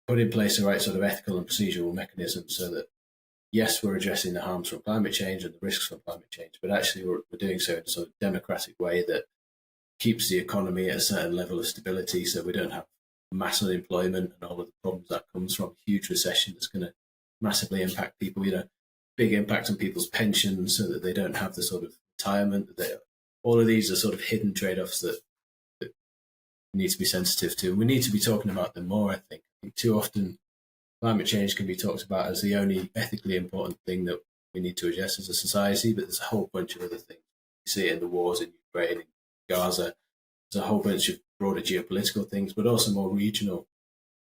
put in place the right sort of ethical and procedural mechanisms so that, yes, we're addressing the harms from climate change and the risks from climate change, but actually we're doing so in a sort of democratic way that keeps the economy at a certain level of stability, so we don't have mass unemployment and all of the problems that comes from a huge recession that's going to massively impact people, big impact on people's pensions so that they don't have the sort of retirement. All of these are sort of hidden trade-offs that we need to be sensitive to. We need to be talking about them more, I think. Too often climate change can be talked about as the only ethically important thing that we need to address as a society, but there's a whole bunch of other things. You see it in the wars in Ukraine, in Gaza. There's a whole bunch of broader geopolitical things, but also more regional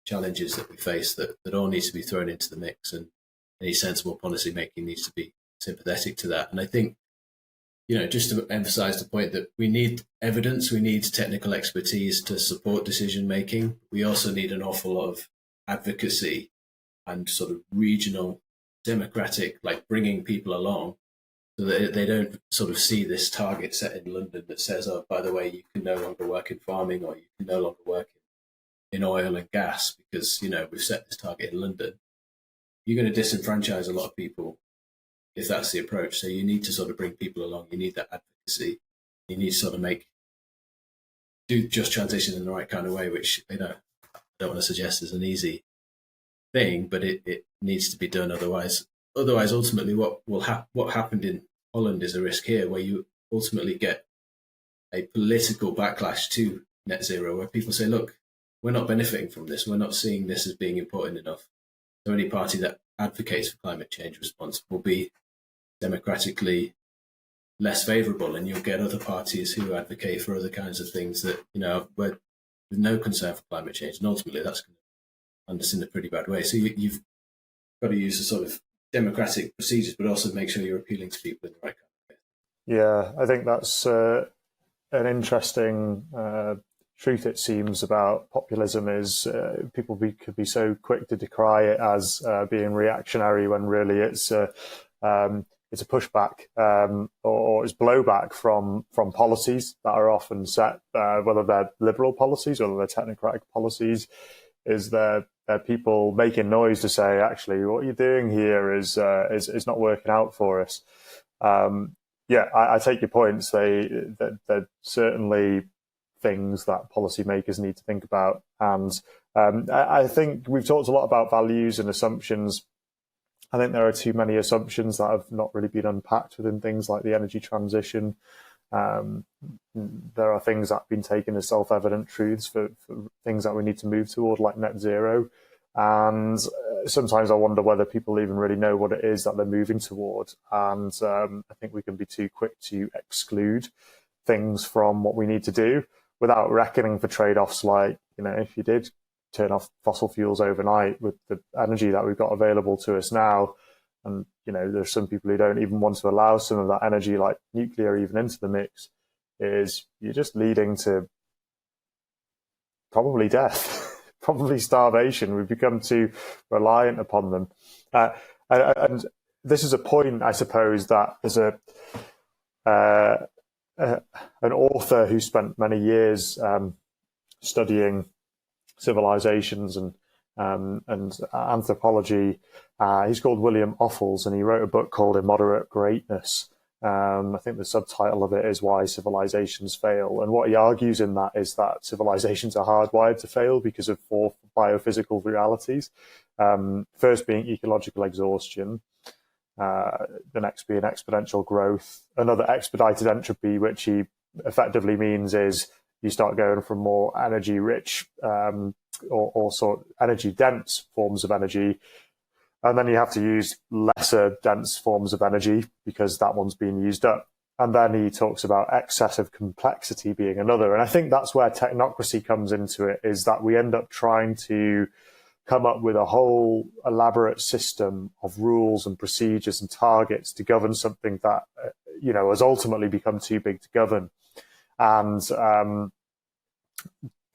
challenges that we face that all needs to be thrown into the mix, and any sensible policy making needs to be sympathetic to that. And I think, just to emphasize the point that we need evidence, we need technical expertise to support decision making. We also need an awful lot of advocacy and sort of regional democratic, like bringing people along so that they don't sort of see this target set in London that says, oh, by the way, you can no longer work in farming, or you can no longer work in oil and gas because, we've set this target in London. You're going to disenfranchise a lot of people if that's the approach. So you need to sort of bring people along. You need that advocacy. You need to sort of do just transition in the right kind of way, which, I don't want to suggest is an easy thing, but it needs to be done. Otherwise, ultimately, what happened in Holland is a risk here, where you ultimately get a political backlash to net zero, where people say, look, we're not benefiting from this. We're not seeing this as being important enough. So any party that advocates for climate change response will be democratically less favourable, and you'll get other parties who advocate for other kinds of things that, with no concern for climate change. And ultimately, that's going to land us in a pretty bad way. So you've got to use the sort of democratic procedures, but also make sure you're appealing to people in the right kind of way. Yeah, I think that's an interesting truth, it seems, about populism is people could be so quick to decry it as being reactionary when really it's a pushback or it's blowback from policies that are often set, whether they're liberal policies or they're technocratic policies. Is there people making noise to say, actually, what you're doing here is not working out for us? I take your points. They're certainly things that policymakers need to think about. And I think we've talked a lot about values and assumptions. I think there are too many assumptions that have not really been unpacked within things like the energy transition. There are things that have been taken as self-evident truths for things that we need to move toward, like net zero. And sometimes I wonder whether people even really know what it is that they're moving toward. And I think we can be too quick to exclude things from what we need to do without reckoning for trade-offs like, if you did turn off fossil fuels overnight with the energy that we've got available to us now, and, there's some people who don't even want to allow some of that energy, like nuclear, even into the mix, is you're just leading to probably death, probably starvation. We've become too reliant upon them. And this is a point, I suppose, that as an author who spent many years studying civilizations and anthropology. He's called William Offals, and he wrote a book called Immoderate Greatness. I think the subtitle of it is Why Civilizations Fail. And what he argues in that is that civilizations are hardwired to fail because of four biophysical realities. First being ecological exhaustion, the next being exponential growth, another expedited entropy, which he effectively means is you start going from more energy rich or sort of energy dense forms of energy, and then you have to use lesser dense forms of energy because that one's being used up. And then he talks about excessive complexity being another. And I think that's where technocracy comes into it, is that we end up trying to come up with a whole elaborate system of rules and procedures and targets to govern something that, has ultimately become too big to govern. And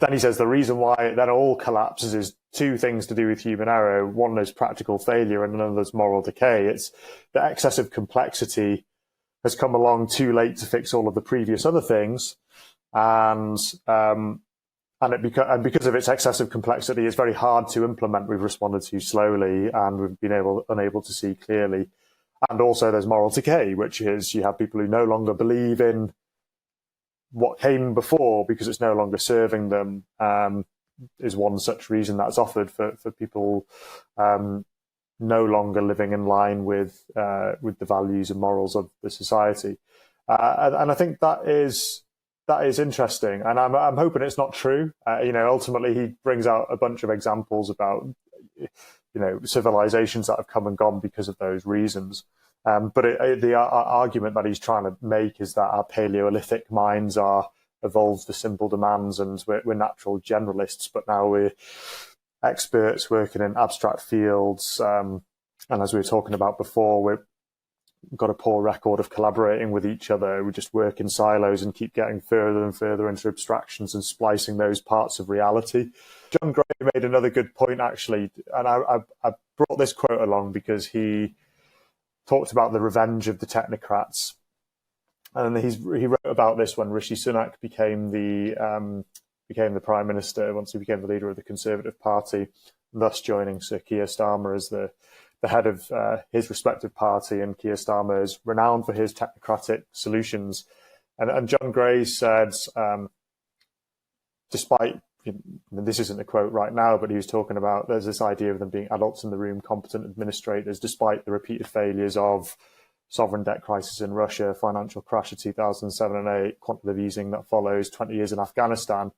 then he says the reason why it then all collapses is two things to do with human error. One is practical failure and another is moral decay. It's the excessive complexity has come along too late to fix all of the previous other things, and because of its excessive complexity, it's very hard to implement. We've responded too slowly, and we've been unable to see clearly. And also, there's moral decay, which is you have people who no longer believe in what came before because it's no longer serving them. Is one such reason that's offered for people no longer living in line with the values and morals of the society, and I think that is interesting, and I'm hoping it's not true. Ultimately, he brings out a bunch of examples about civilizations that have come and gone because of those reasons. But the argument that he's trying to make is that our Paleolithic minds are evolved for simple demands, and we're natural generalists, but now we're experts working in abstract fields, and as we were talking about before, we've got a poor record of collaborating with each other. We just work in silos and keep getting further and further into abstractions and splicing those parts of reality. John Gray made another good point, actually, and I brought this quote along because he talked about the revenge of the technocrats, and he wrote about this when Rishi Sunak became the prime minister, once he became the leader of the Conservative Party, thus joining Sir Keir Starmer as the head of his respective party. And Keir Starmer is renowned for his technocratic solutions. And John Gray said, despite, this isn't a quote right now, but he was talking about there's this idea of them being adults in the room, competent administrators, despite the repeated failures of sovereign debt crisis in Russia, financial crash of 2007 and 8, quantitative easing that follows, 20 years in Afghanistan.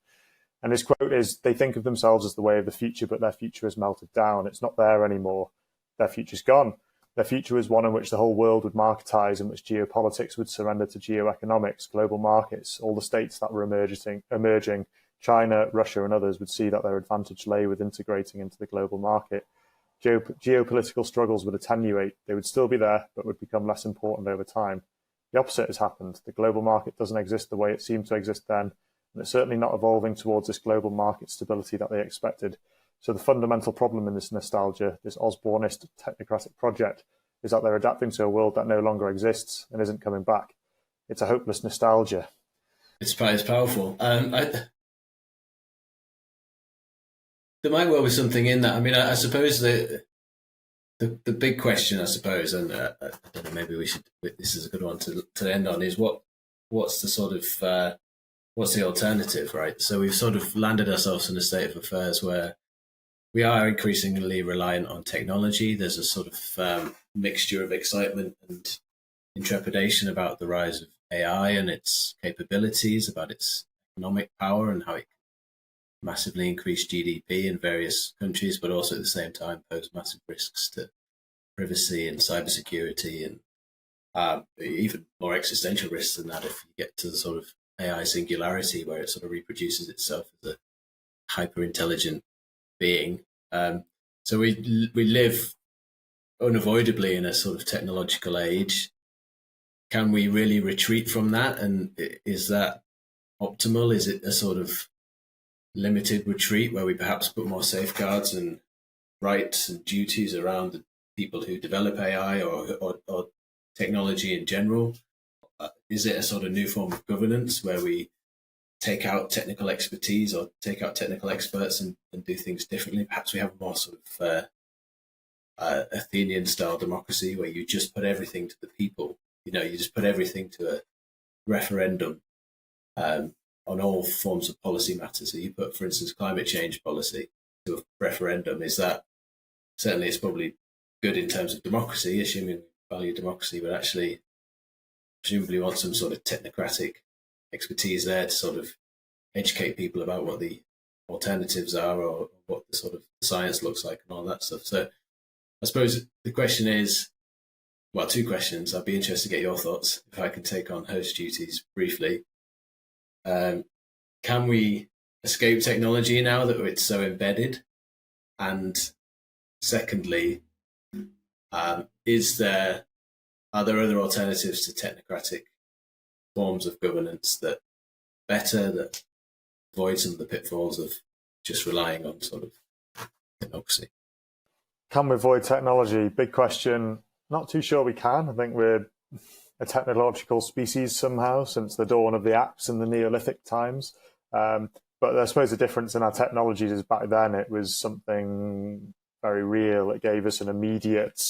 And his quote is, they think of themselves as the way of the future, but their future has melted down. It's not there anymore. Their future's gone. Their future was one in which the whole world would marketize, in which geopolitics would surrender to geoeconomics, global markets. All the states that were emerging, China, Russia, and others, would see that their advantage lay with integrating into the global market. Geopolitical struggles would attenuate. They would still be there, but would become less important over time. The opposite has happened. The global market doesn't exist the way it seemed to exist then, and it's certainly not evolving towards this global market stability that they expected. So the fundamental problem in this nostalgia, this Osbornist technocratic project, is that they're adapting to a world that no longer exists and isn't coming back. It's a hopeless nostalgia. It's powerful. There might well be something in that. I mean, I suppose the big question, I suppose, and I don't know, maybe we should. This is a good one to end on. Is what's the sort of what's the alternative, right? So we've sort of landed ourselves in a state of affairs where we are increasingly reliant on technology. There's a sort of mixture of excitement and intrepidation about the rise of AI and its capabilities, about its economic power and how it massively increase GDP in various countries, but also at the same time pose massive risks to privacy and cybersecurity, and even more existential risks than that if you get to the sort of AI singularity where it sort of reproduces itself as a hyper-intelligent being. So we live unavoidably in a sort of technological age. Can we really retreat from that? And is that optimal? Is it a sort of limited retreat where we perhaps put more safeguards and rights and duties around the people who develop AI or technology in general? Is it a sort of new form of governance where we take out technical expertise or take out technical experts and do things differently? Perhaps we have a more sort of Athenian style democracy where you just put everything to the people. You just put everything to a referendum on all forms of policy matters. So you put, for instance, climate change policy to a referendum. Is that, certainly it's probably good in terms of democracy, assuming we value democracy, but actually presumably want some sort of technocratic expertise there to sort of educate people about what the alternatives are or what the sort of science looks like and all that stuff. So I suppose the question is, well, two questions. I'd be interested to get your thoughts if I can take on host duties briefly. Can we escape technology now that it's so embedded? And secondly, are there other alternatives to technocratic forms of governance that avoid some of the pitfalls of just relying on sort of technocracy? Can we avoid technology? Big question. Not too sure we can. I think we're a technological species somehow since the dawn of the apps in the Neolithic times. But I suppose the difference in our technologies is back then it was something very real. It gave us an immediate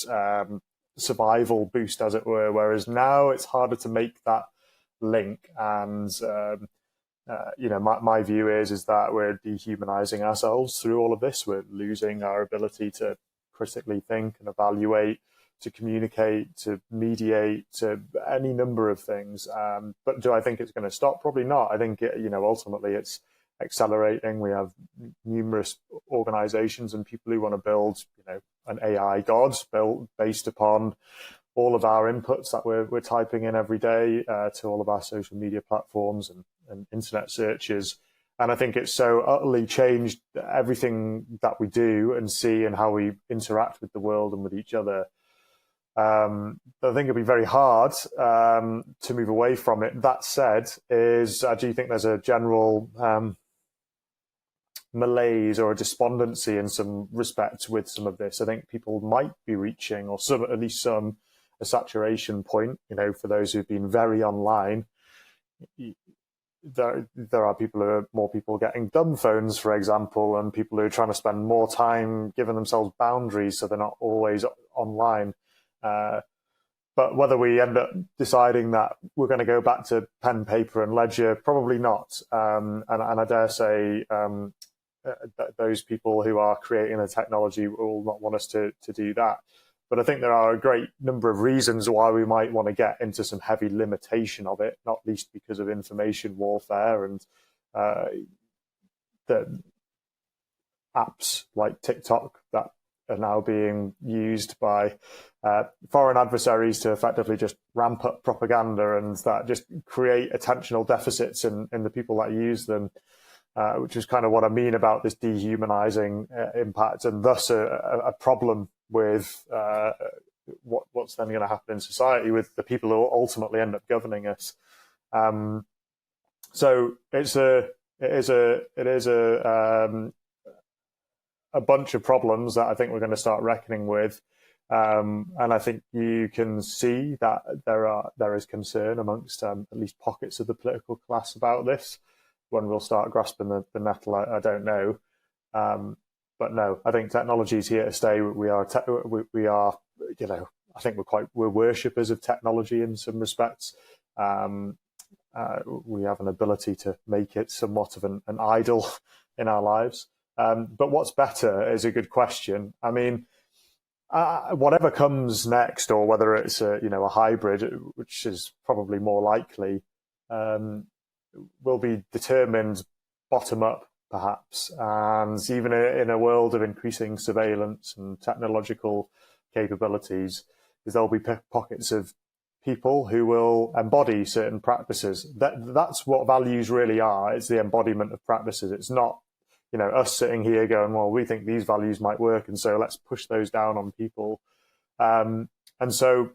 survival boost, as it were, whereas now it's harder to make that link. And my view is that we're dehumanizing ourselves through all of this. We're losing our ability to critically think and evaluate, to communicate, to mediate, to any number of things. But do I think it's going to stop? Probably not. I think ultimately it's accelerating. We have numerous organizations and people who want to build an AI god based upon all of our inputs that we're typing in every day to all of our social media platforms and internet searches. And I think it's so utterly changed everything that we do and see and how we interact with the world and with each other. I think it'll be very hard to move away from it. That said, I do think there's a general malaise or a despondency in some respect with some of this. I think people might be reaching, or at least a saturation point. For those who've been very online, there are more people getting dumb phones, for example, and people who are trying to spend more time giving themselves boundaries so they're not always online. But whether we end up deciding that we're going to go back to pen, paper, and ledger, probably not. And I dare say those people who are creating the technology will not want us to do that. But I think there are a great number of reasons why we might want to get into some heavy limitation of it, not least because of information warfare and the apps like TikTok that are now being used by foreign adversaries to effectively just ramp up propaganda and that just create attentional deficits in the people that use them, which is kind of what I mean about this dehumanizing impact, and thus a problem with what's then going to happen in society with the people who ultimately end up governing us. So it is a bunch of problems that I think we're going to start reckoning with. And I think you can see that there is concern amongst at least pockets of the political class about this. When we'll start grasping the nettle, I don't know. But no, I think technology is here to stay. We are, I think we're worshippers of technology in some respects. We have an ability to make it somewhat of an idol in our lives. But what's better is a good question. I mean, whatever comes next, or whether it's a hybrid, which is probably more likely, will be determined bottom up, perhaps. And even in a world of increasing surveillance and technological capabilities, there'll be pockets of people who will embody certain practices. That's what values really are. It's the embodiment of practices. It's not us sitting here going, well, we think these values might work, and so let's push those down on people. And so,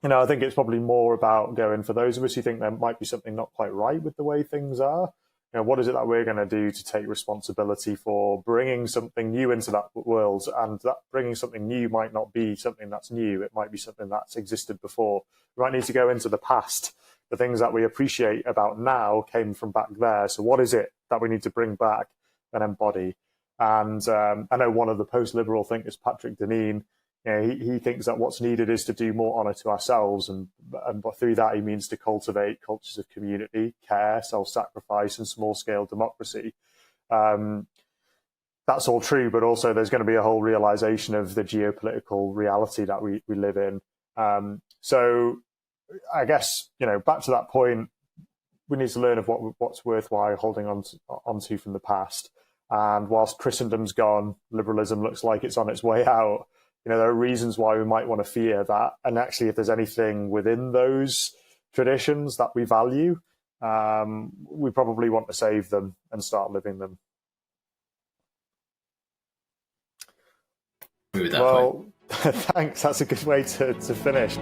I think it's probably more about going, for those of us who think there might be something not quite right with the way things are, what is it that we're going to do to take responsibility for bringing something new into that world? And that bringing something new might not be something that's new. It might be something that's existed before. We might need to go into the past. The things that we appreciate about now came from back there. So what is it that we need to bring back and embody? And I know one of the post-liberal thinkers, Patrick Deneen, he thinks that what's needed is to do more honour to ourselves, and through that he means to cultivate cultures of community, care, self-sacrifice, and small-scale democracy. That's all true, but also there's going to be a whole realisation of the geopolitical reality that we live in. So I guess, back to that point, we need to learn of what's worthwhile holding on to from the past. And whilst Christendom's gone, liberalism looks like it's on its way out. there are reasons why we might want to fear that. And actually, if there's anything within those traditions that we value, we probably want to save them and start living them. Agree with that point. Thanks. That's a good way to finish.